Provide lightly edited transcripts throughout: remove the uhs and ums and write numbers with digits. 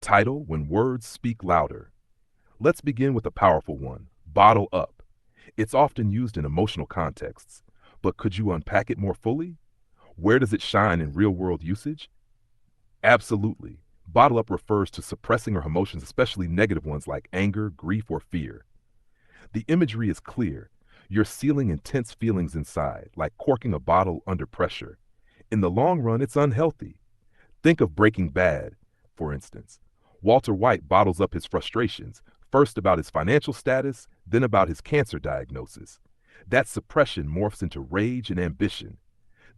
Title: When Words Speak Louder. Let's begin with a powerful one: bottle up. It's often used in emotional contexts, but could you unpack it more fully? Where does it shine in real world usage? Absolutely. Bottle up refers to suppressing our emotions, especially negative ones like anger, grief, or fear. The imagery is clear. You're sealing intense feelings inside, like corking a bottle under pressure. In the long run, it's unhealthy. Think of Breaking Bad, for instance. Walter White bottles up his frustrations, first about his financial status, then about his cancer diagnosis. That suppression morphs into rage and ambition.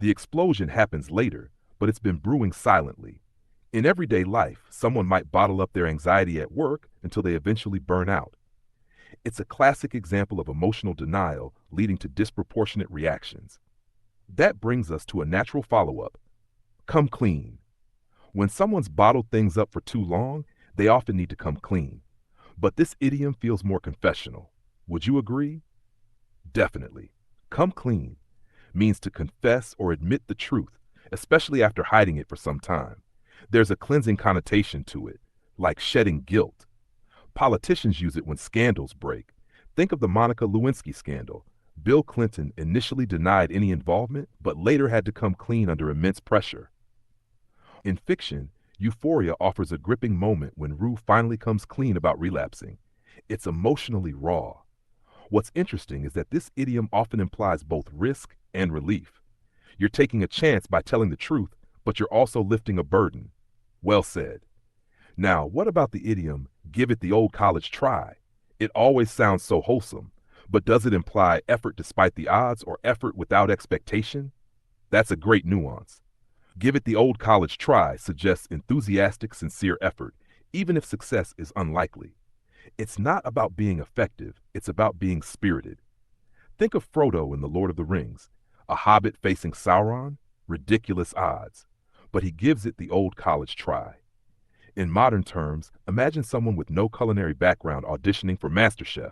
The explosion happens later, but it's been brewing silently. In everyday life, someone might bottle up their anxiety at work until they eventually burn out. It's a classic example of emotional denial leading to disproportionate reactions. That brings us to a natural follow-up: come clean. When someone's bottled things up for too long, they often need to come clean. But this idiom feels more confessional. Would you agree? Definitely. Come clean means to confess or admit the truth, especially after hiding it for some time. There's a cleansing connotation to it, like shedding guilt. Politicians use it when scandals break. Think of the Monica Lewinsky scandal. Bill Clinton initially denied any involvement, but later had to come clean under immense pressure. In fiction, Euphoria offers a gripping moment when Rue finally comes clean about relapsing. It's emotionally raw. What's interesting is that this idiom often implies both risk and relief. You're taking a chance by telling the truth, but you're also lifting a burden. Well said. Now, what about the idiom, give it the old college try? It always sounds so wholesome, but does it imply effort despite the odds or effort without expectation? That's a great nuance. Give it the old college try suggests enthusiastic, sincere effort, even if success is unlikely. It's not about being effective, it's about being spirited. Think of Frodo in The Lord of the Rings, a hobbit facing Sauron, ridiculous odds, but he gives it the old college try. In modern terms, imagine someone with no culinary background auditioning for MasterChef.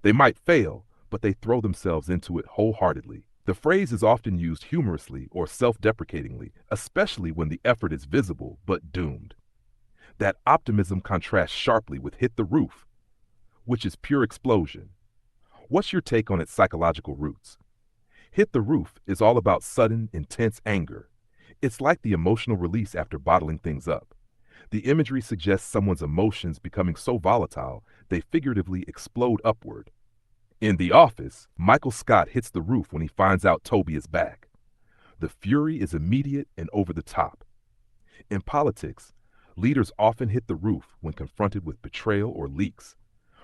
They might fail, but they throw themselves into it wholeheartedly. The phrase is often used humorously or self-deprecatingly, especially when the effort is visible but doomed. That optimism contrasts sharply with hit the roof, which is pure explosion. What's your take on its psychological roots? Hit the roof is all about sudden, intense anger. It's like the emotional release after bottling things up. The imagery suggests someone's emotions becoming so volatile they figuratively explode upward. In The Office, Michael Scott hits the roof when he finds out Toby is back. The fury is immediate and over the top. In politics, leaders often hit the roof when confronted with betrayal or leaks.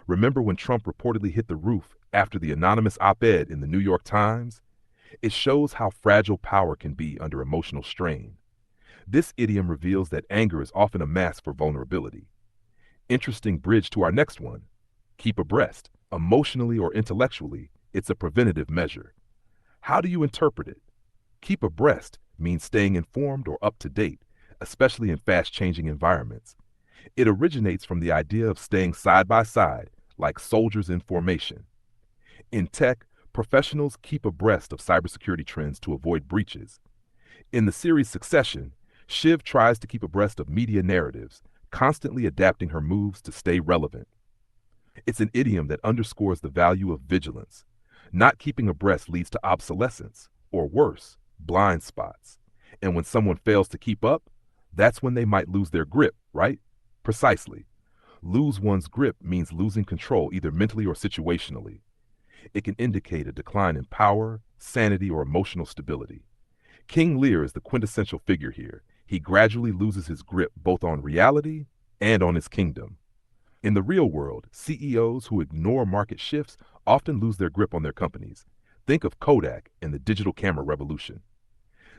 Remember when Trump reportedly hit the roof after the anonymous op-ed in the New York Times? It shows how fragile power can be under emotional strain. This idiom reveals that anger is often a mask for vulnerability. Interesting bridge to our next one: keep abreast. Emotionally or intellectually, it's a preventative measure. How do you interpret it? Keep abreast means staying informed or up to date, especially in fast-changing environments. It originates from the idea of staying side by side, like soldiers in formation. In tech, professionals keep abreast of cybersecurity trends to avoid breaches. In the series Succession, Shiv tries to keep abreast of media narratives, constantly adapting her moves to stay relevant. It's an idiom that underscores the value of vigilance. Not keeping abreast leads to obsolescence, or worse, blind spots. And when someone fails to keep up, that's when they might lose their grip, right? Precisely. Lose one's grip means losing control, either mentally or situationally. It can indicate a decline in power, sanity, or emotional stability. King Lear is the quintessential figure here. He gradually loses his grip both on reality and on his kingdom. In the real world, CEOs who ignore market shifts often lose their grip on their companies. Think of Kodak and the digital camera revolution.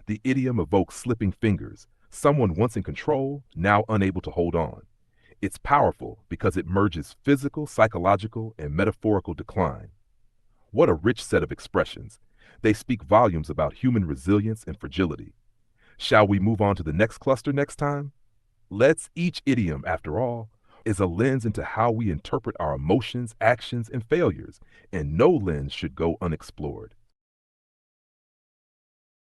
The idiom evokes slipping fingers, someone once in control, now unable to hold on. It's powerful because it merges physical, psychological, and metaphorical decline. What a rich set of expressions. They speak volumes about human resilience and fragility. Shall we move on to the next cluster next time? Each idiom, after all, is a lens into how we interpret our emotions, actions, and failures, and no lens should go unexplored.